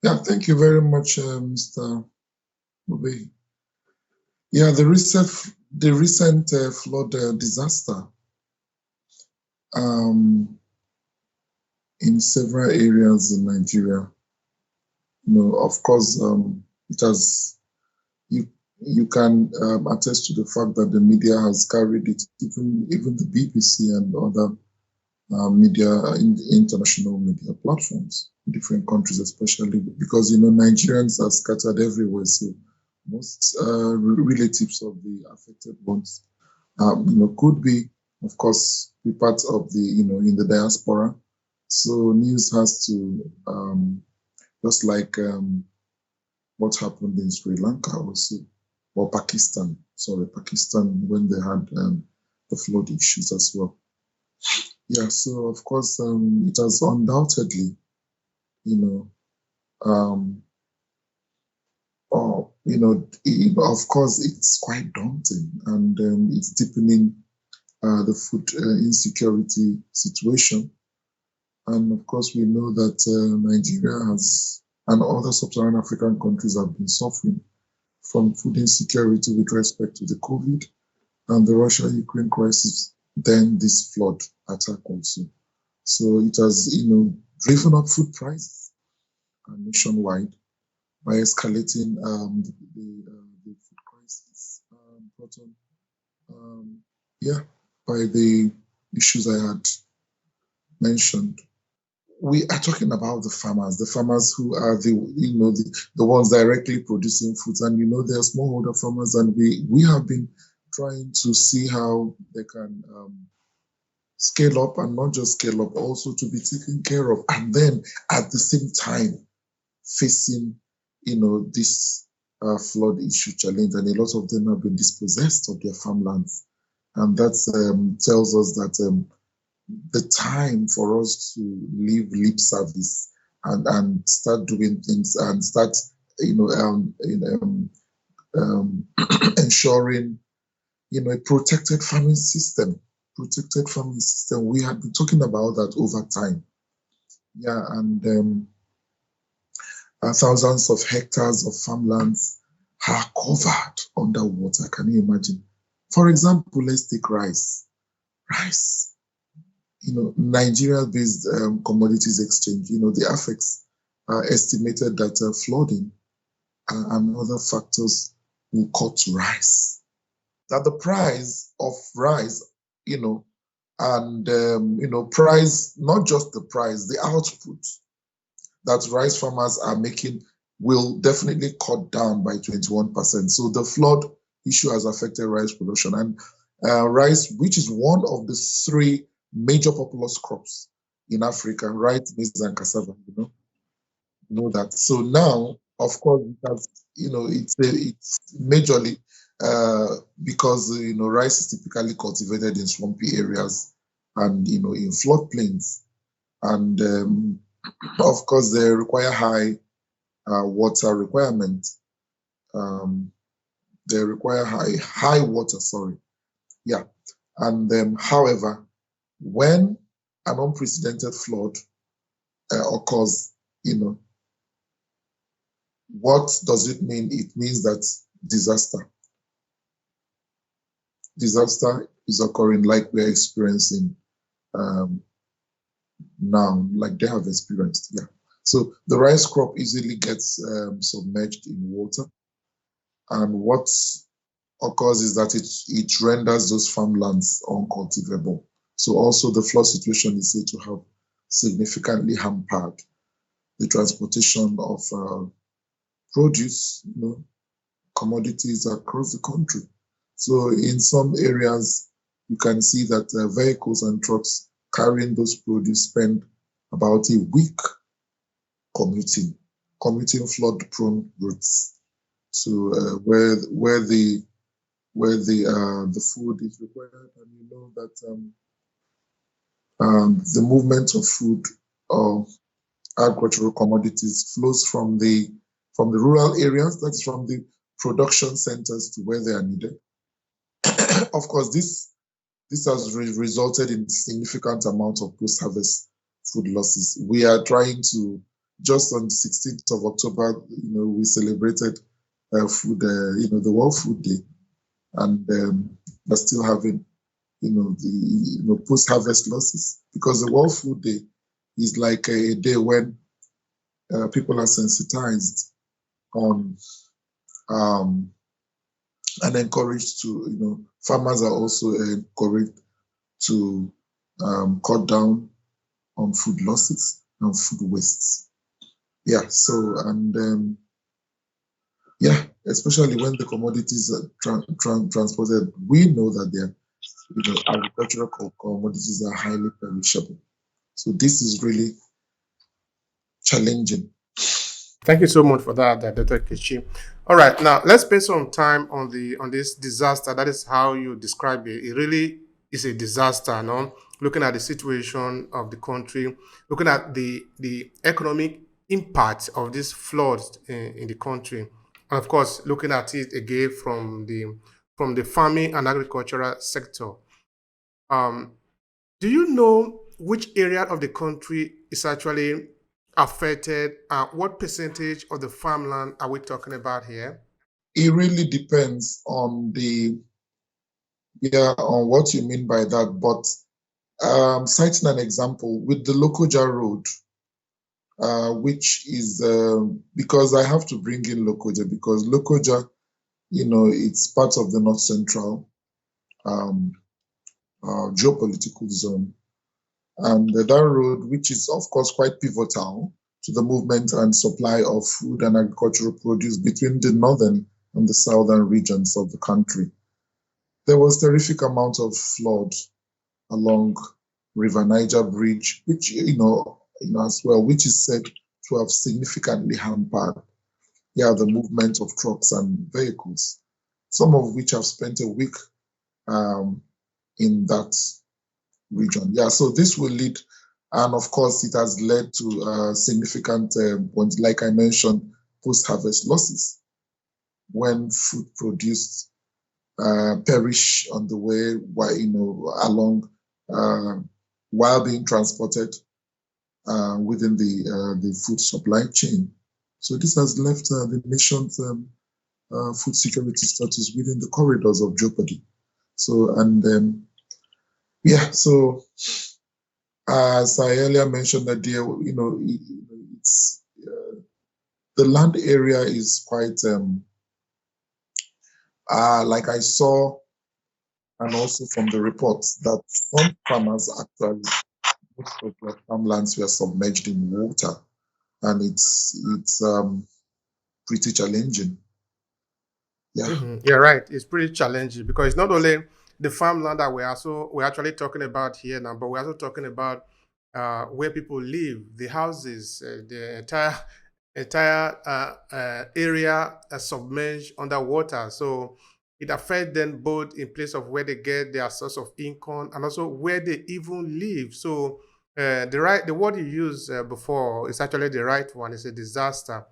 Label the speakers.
Speaker 1: Yeah, thank you very much, Mr. Ube. Yeah, the recent flood disaster um, in several areas in Nigeria. Of course, it has you you can attest to the fact that the media has carried it, even the BBC and other media, international media platforms, different countries, especially because Nigerians are scattered everywhere. So most relatives of the affected ones, could be, of course, be part of the, in the diaspora. So news has to, just like what happened in Sri Lanka also, or Pakistan, sorry, Pakistan, when they had the flood issues as well. Yeah, so of course, it has undoubtedly, you know, um, of course, it's quite daunting and it's deepening the food insecurity situation. And of course, we know that Nigeria has and other sub-Saharan African countries have been suffering from food insecurity with respect to the COVID and the Russia-Ukraine crisis, then this flood attack also. So it has, driven up food prices nationwide by escalating the food crisis brought on, um, yeah, by the issues I had mentioned. We are talking about the farmers who are the ones directly producing foods, and they're smallholder farmers, and we have been trying to see how they can scale up, and not just scale up, also to be taken care of, and then at the same time facing this flood issue challenge, and a lot of them have been dispossessed of their farmlands, and that tells us that the time for us to leave lip service and start doing things and start ensuring a protected farming system. We have been talking about that over time. Yeah, and thousands of hectares of farmlands are covered underwater. Can you imagine? For example, let's take rice. Rice, Nigeria-based commodities exchange, the affects estimated that flooding and other factors will cut rice. That the price of rice, you know, and price, not just the price, the output that rice farmers are making will definitely cut down by 21%. So the flood issue has affected rice production, and rice, which is one of the three major populous crops in Africa, rice, maize, and cassava. Know that. So now, of course, it's majorly because rice is typically cultivated in swampy areas and in floodplains, and of course they require high water requirement. Um, they require high water. Sorry, yeah. And however, when an unprecedented flood occurs, you know, what does it mean? It means that disaster. Disaster is occurring like we're experiencing um, now, like they have experienced. Yeah. So the rice crop easily gets submerged in water, and what occurs is that it renders those farmlands uncultivable. So also the flood situation is said to have significantly hampered the transportation of produce, commodities across the country. So in some areas, you can see that vehicles and trucks carrying those produce spend about a week commuting, commuting flood-prone routes. So where the food is required, and you know that the movement of food or agricultural commodities flows from the rural areas, that's from the production centers to where they are needed. Of course, this has resulted in significant amount of post-harvest food losses. We are trying to just on the 16th of October, we celebrated food, the World Food Day, and we're still having, the post-harvest losses, because the World Food Day is like a day when people are sensitized on and encouraged to, farmers are also encouraged to cut down on food losses and food wastes. Yeah, so, and yeah, especially when the commodities are transported, we know that they're, agricultural commodities are highly perishable. So this is really challenging.
Speaker 2: Thank you so much for that, Dr. Ikechi. All right, now let's spend some time on this disaster. That is how you describe it. It really is a disaster, no? Looking at the situation of the country, looking at the economic impact of this floods in the country, and of course, looking at it again from the farming and agricultural sector. Um, do you know which area of the country is actually affected? What percentage of the farmland are we talking about here?
Speaker 1: It really depends on on what you mean by that. But citing an example with the Lokoja Road, which is because I have to bring in Lokoja, because Lokoja, it's part of the North Central um, geopolitical zone. And that road, which is of course quite pivotal to the movement and supply of food and agricultural produce between the northern and the southern regions of the country. There was terrific amount of flood along River Niger Bridge, which as well, which is said to have significantly hampered, the movement of trucks and vehicles. Some of which have spent a week um, in that region. Yeah, so this will lead, and of course, it has led to significant points, like I mentioned, post-harvest losses when food produced perish on the way, while along uh, while being transported within the food supply chain. So this has left the nation's food security status within the corridors of jeopardy. So and so as I earlier mentioned, that there, it's the land area is quite like I saw, and also from the reports that some farmers actually, most of their farmlands were submerged in water, and it's pretty challenging. Yeah.
Speaker 2: You're right. It's pretty challenging because it's not only the farmland that we're actually talking about here now, but we're also talking about where people live, the houses, the entire area submerged underwater. So it affects them both in place of where they get their source of income and also where they even live. So the word you used before is actually the right one. It's a disaster.